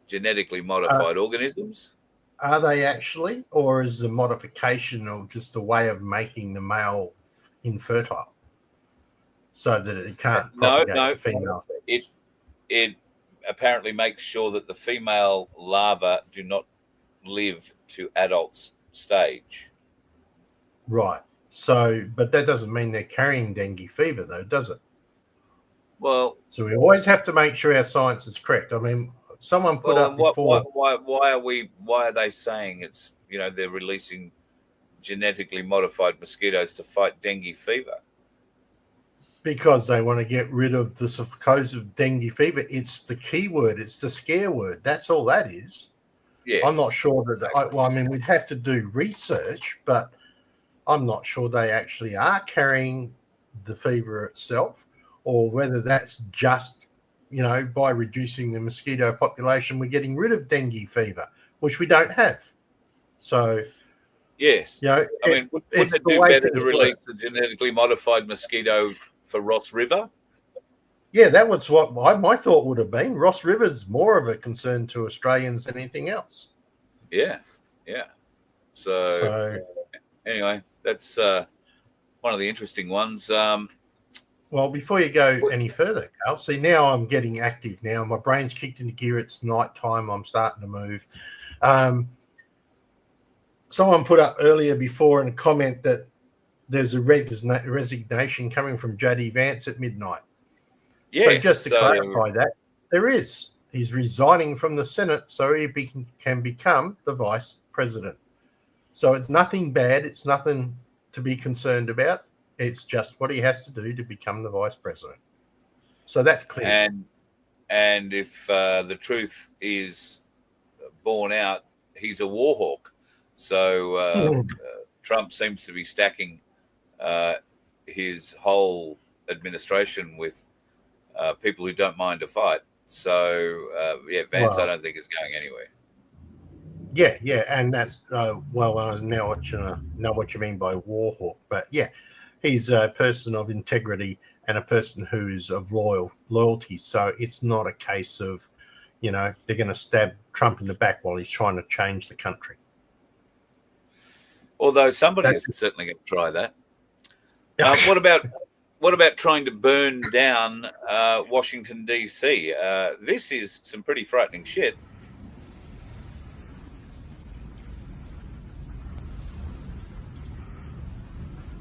genetically modified organisms. Are they actually, or is the modification or just a way of making the male infertile so that it can't propagate the female sex? It apparently makes sure that the female larvae do not live to adult stage. Right. So, but that doesn't mean they're carrying dengue fever, though, does it? Well, so we always have to make sure our science is correct. I mean, someone put up before. Why are they saying it's, they're releasing genetically modified mosquitoes to fight dengue fever? Because they want to get rid of the supposed dengue fever. It's the key word. It's the scare word. That's all that is. Yes. I'm not sure that. We'd have to do research, but I'm not sure they actually are carrying the fever itself, or whether that's just, by reducing the mosquito population, we're getting rid of dengue fever, which we don't have. So, yes, wouldn't it do better to release the genetically modified mosquito for Ross River? Yeah, that was what my thought would have been. Ross River's more of a concern to Australians than anything else. Yeah. So anyway, that's one of the interesting ones. Well, before you go any further, Carl, see, now I'm getting active now. My brain's kicked into gear. It's night time. I'm starting to move. Someone put up earlier before in a comment that there's a resignation coming from J.D. Vance at midnight. Yes, so just to clarify that, there is. He's resigning from the Senate so he can become the vice president. So it's nothing bad. It's nothing to be concerned about. It's just what he has to do to become the vice president. So that's clear. And if the truth is borne out, he's a war hawk. So Trump seems to be stacking his whole administration with people who don't mind a fight. So, Vance, I don't think is going anywhere. Yeah, and that's I know what you mean by war hawk, but he's a person of integrity and a person who's of loyalty. So it's not a case of, they're going to stab Trump in the back while he's trying to change the country. Although somebody is certainly going to try that. What about trying to burn down Washington, D.C.? This is some pretty frightening shit.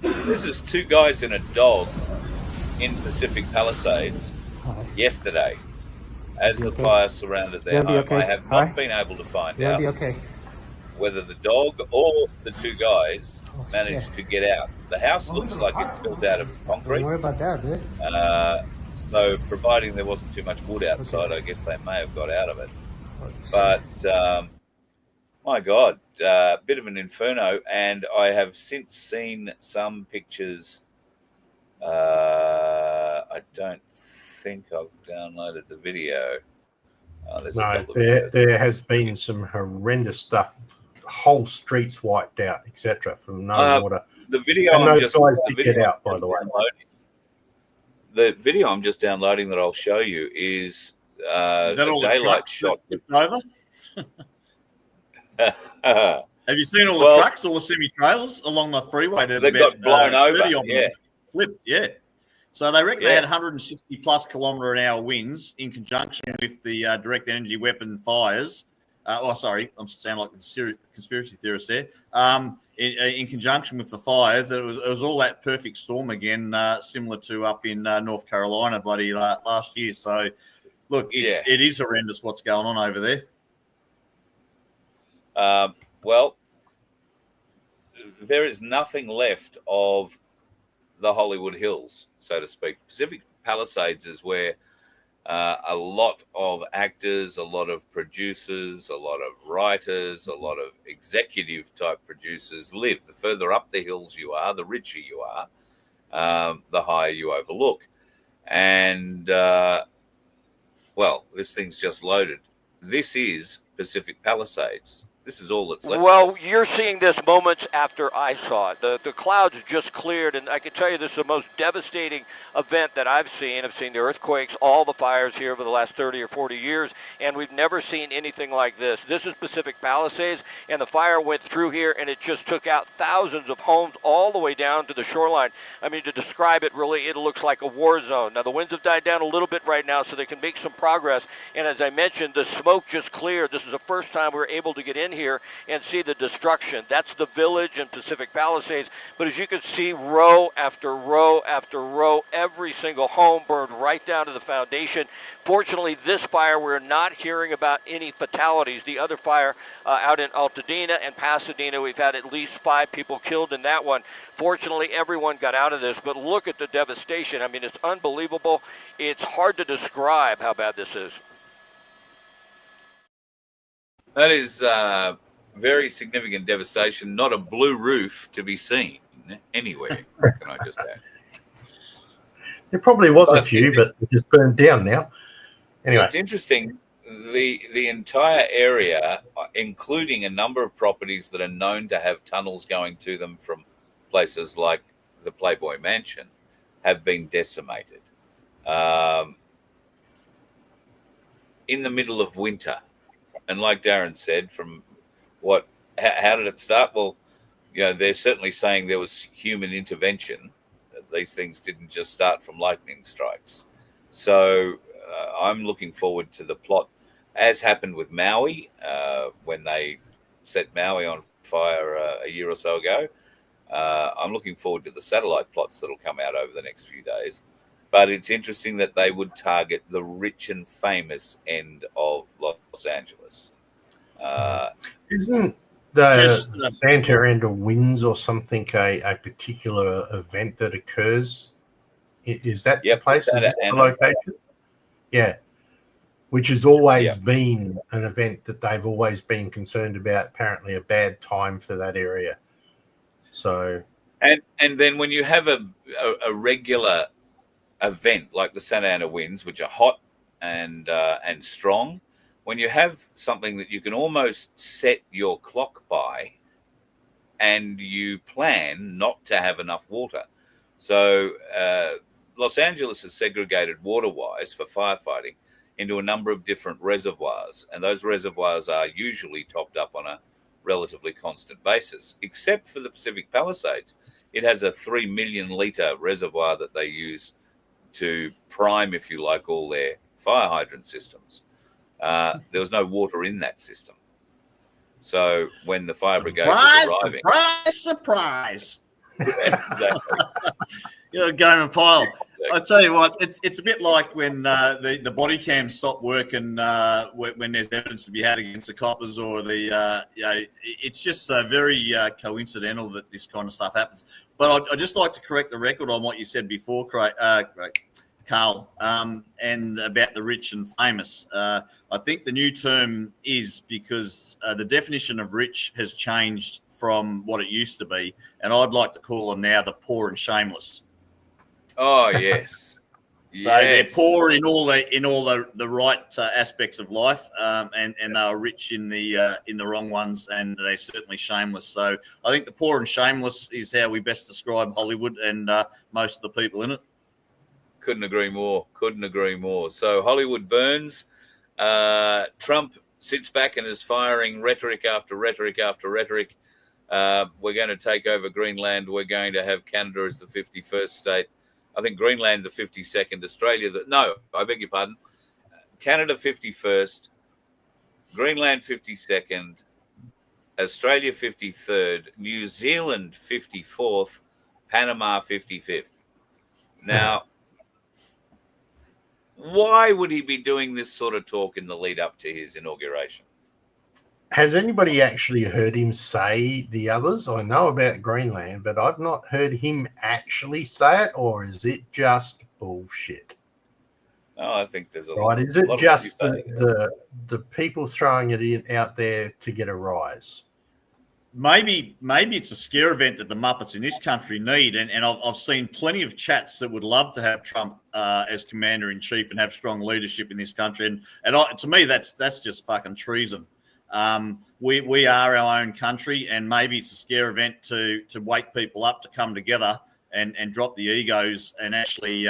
This is two guys and a dog in Pacific Palisades yesterday as the fire surrounded their home. I have not been able to find out whether the dog or the two guys managed to get out. The house looks like it's built out of concrete. Don't worry about that, dude. So providing there wasn't too much wood outside, I guess they may have got out of it. But my God, bit of an inferno. And I have since seen some pictures. I don't think I've downloaded the video. No, there has been some horrendous stuff. Whole streets wiped out, etc., from no water. The video and I'm those just guys did get out, by the way. The video I'm just downloading that I'll show you is that a all daylight the shot. Over? Have you seen all the trucks, all the semi-trailers along the freeway? They got blown over. Yeah, flipped. Yeah. So they reckon they had 160 plus kilometre an hour winds in conjunction with the direct energy weapon fires. I'm sound like a conspiracy theorist there. In conjunction with the fires, it was all that perfect storm again, similar to up in North Carolina, last year. So, look, it is horrendous what's going on over there. Well, there is nothing left of the Hollywood Hills, so to speak. Pacific Palisades is where a lot of actors, a lot of producers, a lot of writers, a lot of executive type producers live. The further up the hills you are, the richer you are, the higher you overlook. And, this thing's just loaded. This is Pacific Palisades. This is all that's left. Well, you're seeing this moments after I saw it. The clouds just cleared, and I can tell you this is the most devastating event that I've seen. I've seen the earthquakes, all the fires here over the last 30 or 40 years, and we've never seen anything like this. This is Pacific Palisades, and the fire went through here, and it just took out thousands of homes all the way down to the shoreline. I mean, to describe it, really, it looks like a war zone. Now, the winds have died down a little bit right now, so they can make some progress, and as I mentioned, the smoke just cleared. This is the first time we were able to get in here and see the destruction. That's the village in Pacific Palisades. But as you can see, row after row after row, every single home burned right down to the foundation. Fortunately, this fire, we're not hearing about any fatalities. The other fire out in Altadena and Pasadena, we've had at least 5 people killed in that one. Fortunately, everyone got out of this, but look at the devastation. I mean, it's unbelievable. It's hard to describe how bad this is. That is very significant devastation. Not a blue roof to be seen anywhere. Can I just add? There probably was a few, but it just burned down now. Anyway, it's interesting. The entire area, including a number of properties that are known to have tunnels going to them from places like the Playboy Mansion, have been decimated. In the middle of winter. And like Darren said, how did it start? Well, they're certainly saying there was human intervention. These things didn't just start from lightning strikes. So I'm looking forward to the plot, as happened with Maui when they set Maui on fire a year or so ago. I'm looking forward to the satellite plots that'll come out over the next few days. But it's interesting that they would target the rich and famous end of Los Angeles. Isn't the Santa Ana winds or something a particular event that occurs? Is that the place? Is that the location? Yeah. Which has always been an event that they've always been concerned about, apparently a bad time for that area. So, and then when you have a regular event like the Santa Ana winds, which are hot and strong, when you have something that you can almost set your clock by, and you plan not to have enough water. So Los Angeles is segregated water-wise for firefighting into a number of different reservoirs, and those reservoirs are usually topped up on a relatively constant basis, except for the Pacific Palisades. It has a 3 million litre reservoir that they use to prime, if you like, all their fire hydrant systems. There was no water in that system. So when the fire brigade was arriving... Surprise! Exactly. You're a game of pile. I tell you what, it's a bit like when the body cams stop working when there's evidence to be had against the coppers or it's just very coincidental that this kind of stuff happens. But I'd just like to correct the record on what you said before, Carl, and about the rich and famous. I think the new term is because the definition of rich has changed from what it used to be, and I'd like to call them now the poor and shameless. Oh yes. So they're poor in all the right aspects of life, and they are rich in the wrong ones, and they're certainly shameless. So I think the poor and shameless is how we best describe Hollywood and most of the people in it. Couldn't agree more. So Hollywood burns. Trump sits back and is firing rhetoric after rhetoric after rhetoric. We're going to take over Greenland. We're going to have Canada as the 51st state. I think Greenland the 52nd, Australia. I beg your pardon. Canada 51st, Greenland 52nd, Australia 53rd, New Zealand 54th, Panama 55th. Now, why would he be doing this sort of talk in the lead up to his inauguration? Has anybody actually heard him say the others? I know about Greenland, but I've not heard him actually say it, or is it just bullshit? Oh, I think there's a right. lot. Is it just the people throwing it out there to get a rise? Maybe it's a scare event that the Muppets in this country need, and I've seen plenty of chats that would love to have Trump as commander-in-chief and have strong leadership in this country, and to me that's just fucking treason. We are our own country, and maybe it's a scare event to wake people up to come together and drop the egos and actually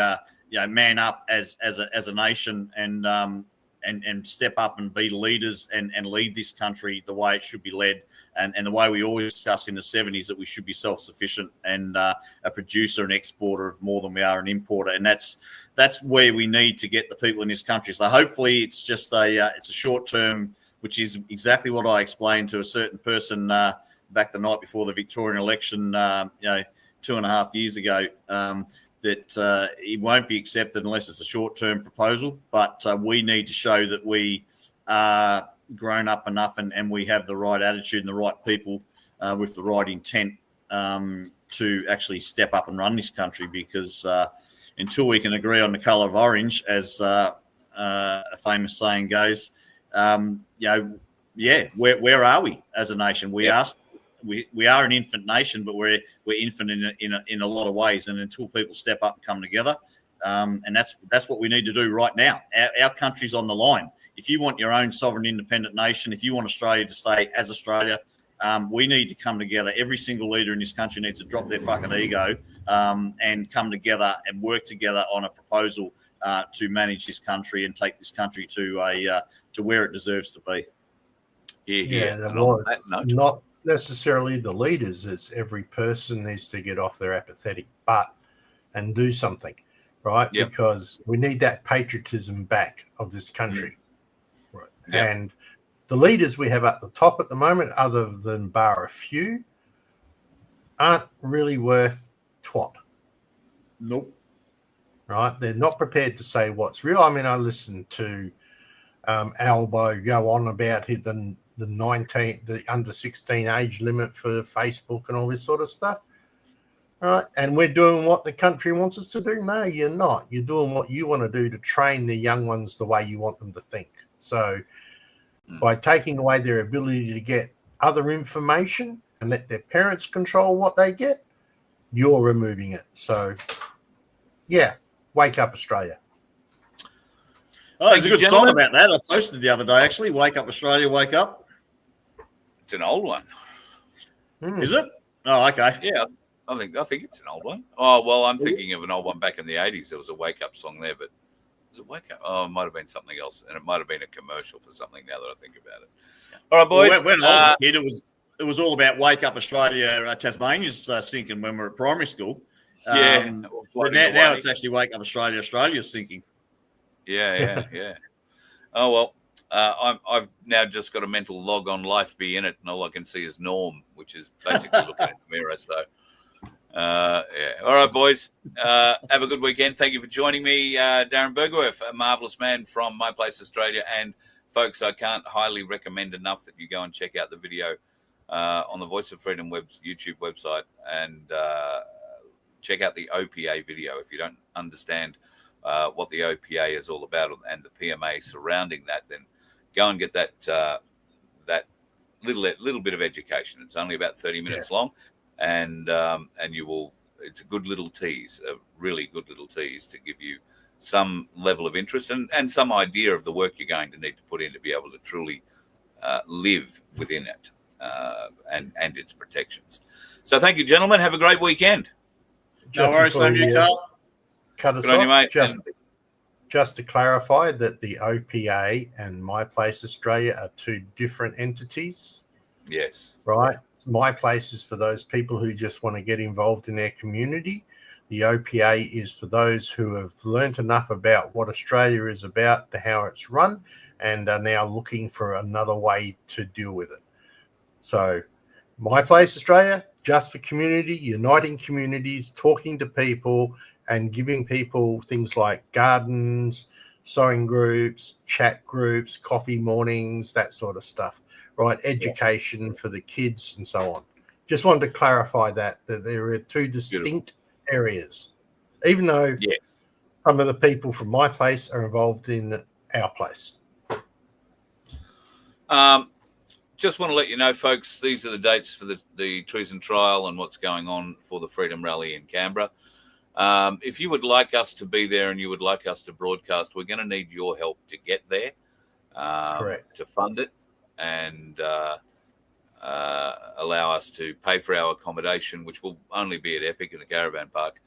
man up as a nation and step up and be leaders and lead this country the way it should be led, and the way we always discussed in the 70s that we should be self-sufficient and a producer and exporter of more than we are an importer, and that's where we need to get the people in this country. So hopefully it's just it's a short term, which is exactly what I explained to a certain person back the night before the Victorian election, 2.5 years ago, that it won't be accepted unless it's a short-term proposal. But we need to show that we are grown up enough and we have the right attitude and the right people with the right intent to actually step up and run this country, because until we can agree on the colour of orange, as a famous saying goes, where are we as a nation? We are an infant nation, but we're infant in a lot of ways. And until people step up and come together, and that's what we need to do right now. Our country's on the line. If you want your own sovereign, independent nation, if you want Australia to stay as Australia, we need to come together. Every single leader in this country needs to drop their fucking ego and come together and work together on a proposal to manage this country and take this country to where it deserves to be. Not necessarily the leaders. It's every person needs to get off their apathetic butt and do something, right? Yep. Because we need that patriotism back of this country. Right. Yep. And the leaders we have at the top at the moment, other than bar a few, aren't really worth twat. Nope. Right? They're not prepared to say what's real. I mean, I listened to Albo go on about the under 16 age limit for Facebook and all this sort of stuff. All right. And we're doing what the country wants us to do. No, you're not. You're doing what you want to do to train the young ones the way you want them to think. So by taking away their ability to get other information and let their parents control what they get, you're removing it. So, yeah, wake up, Australia. Oh, there's a good song about that. I posted the other day, actually. Wake up, Australia, wake up. It's an old one. Is it? Oh, okay. Yeah, I think it's an old one. Oh, well, I'm thinking of an old one back in the 80s. There was a wake up song there, but was it wake up? Oh, it might have been something else, and it might have been a commercial for something now that I think about it. All right, boys. Well, when I was a kid, it was all about wake up, Australia. Tasmania's sinking when we were at primary school. But now it's actually wake up, Australia. Australia's sinking. Yeah. Oh, well, I've now just got a mental log on life be in it, and all I can see is Norm, which is basically looking at the mirror. So Yeah. All right, boys. Have a good weekend. Thank you for joining me, Darren Bergwerf, a marvelous man from My Place Australia. And folks, I can't highly recommend enough that you go and check out the video on the Voice of Freedom YouTube website, and check out the OPA video if you don't understand what the OPA is all about and the PMA surrounding that. Then go and get that little bit of education. It's only about 30 minutes long. And you will. It's a good little tease, a really good little tease to give you some level of interest and some idea of the work you're going to need to put in to be able to truly live within it and its protections. So thank you, gentlemen. Have a great weekend. No worries, on you, Carl. Cut us Good on you, off. mate. Just to clarify that the OPA and My Place Australia are two different entities. Yes. Right. My Place is for those people who just want to get involved in their community. The OPA is for those who have learnt enough about what Australia is about, how it's run, and are now looking for another way to deal with it. So My Place Australia, just for community, uniting communities, talking to people and giving people things like gardens, sewing groups, chat groups, coffee mornings, that sort of stuff. Right, education for the kids and so on. Just wanted to clarify that there are two distinct areas, even though some of the people from My Place are involved in Our Place. Just want to let you know, folks, these are the dates for the treason trial and what's going on for the Freedom Rally in Canberra. If you would like us to be there and you would like us to broadcast, we're going to need your help to get there, Correct. to fund it, and allow us to pay for our accommodation, which will only be at Epic in the caravan park,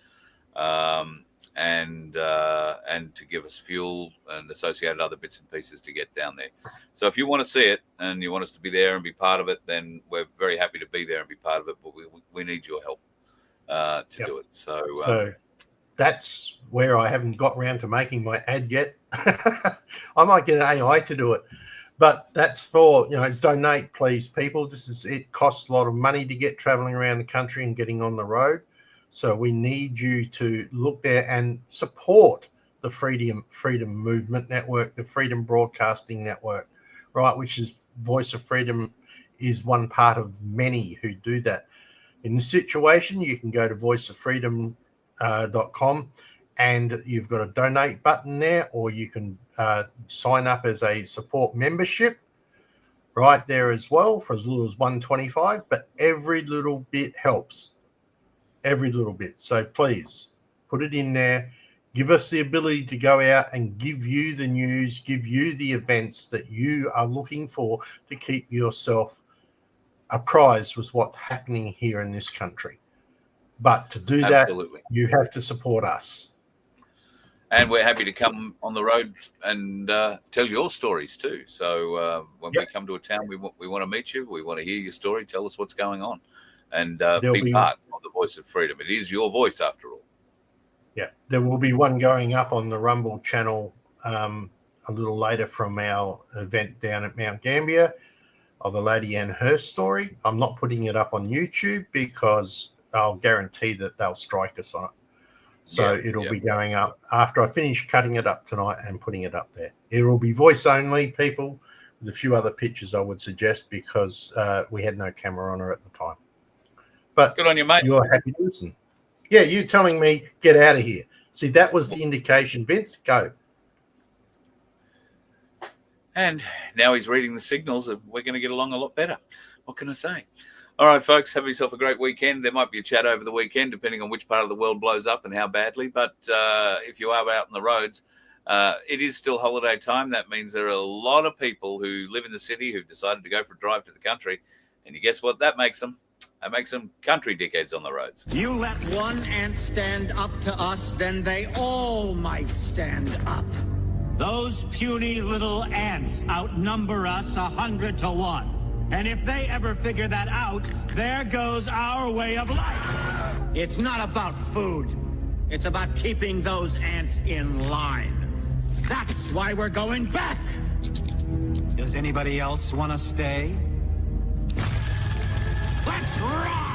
and to give us fuel and associated other bits and pieces to get down there. So if you want to see it and you want us to be there and be part of it, then we're very happy to be there and be part of it, but we need your help to do it. So that's where I haven't got around to making my ad yet. I might get AI to do it. But that's for, donate, please, people. It costs a lot of money to get traveling around the country and getting on the road. So we need you to look there and support the Freedom Movement Network, the Freedom Broadcasting Network, right, which is Voice of Freedom is one part of many who do that. In this situation, you can go to voiceoffreedom.com and you've got a donate button there, or you can sign up as a support membership right there as well for as little as $1.25. But every little bit helps, every little bit. So please put it in there. Give us the ability to go out and give you the news, give you the events that you are looking for to keep yourself apprised with what's happening here in this country. But to do that, you have to support us. And we're happy to come on the road and tell your stories too. So when we come to a town, we want to meet you. We want to hear your story. Tell us what's going on, and be part of the Voice of Freedom. It is your voice, after all. Yeah, there will be one going up on the Rumble channel a little later from our event down at Mount Gambier of a lady and her story. I'm not putting it up on YouTube because I'll guarantee that they'll strike us on it. So it'll be going up after I finish cutting it up tonight and putting it up there. It will be voice only, people, with a few other pictures I would suggest, because we had no camera on her at the time. But good on you, mate. You're happy to listen. Yeah, you telling me get out of here. See, that was the indication. Vince, go. And now he's reading the signals, and we're going to get along a lot better. What can I say? All right, folks, have yourself a great weekend. There might be a chat over the weekend, depending on which part of the world blows up and how badly. But if you are out on the roads, it is still holiday time. That means there are a lot of people who live in the city who've decided to go for a drive to the country. And you guess what that makes them? That makes them country dickheads on the roads. You let one ant stand up to us, then they all might stand up. Those puny little ants outnumber us 100 to 1. And if they ever figure that out, there goes our way of life. It's not about food. It's about keeping those ants in line. That's why we're going back. Does anybody else want to stay? Let's rock!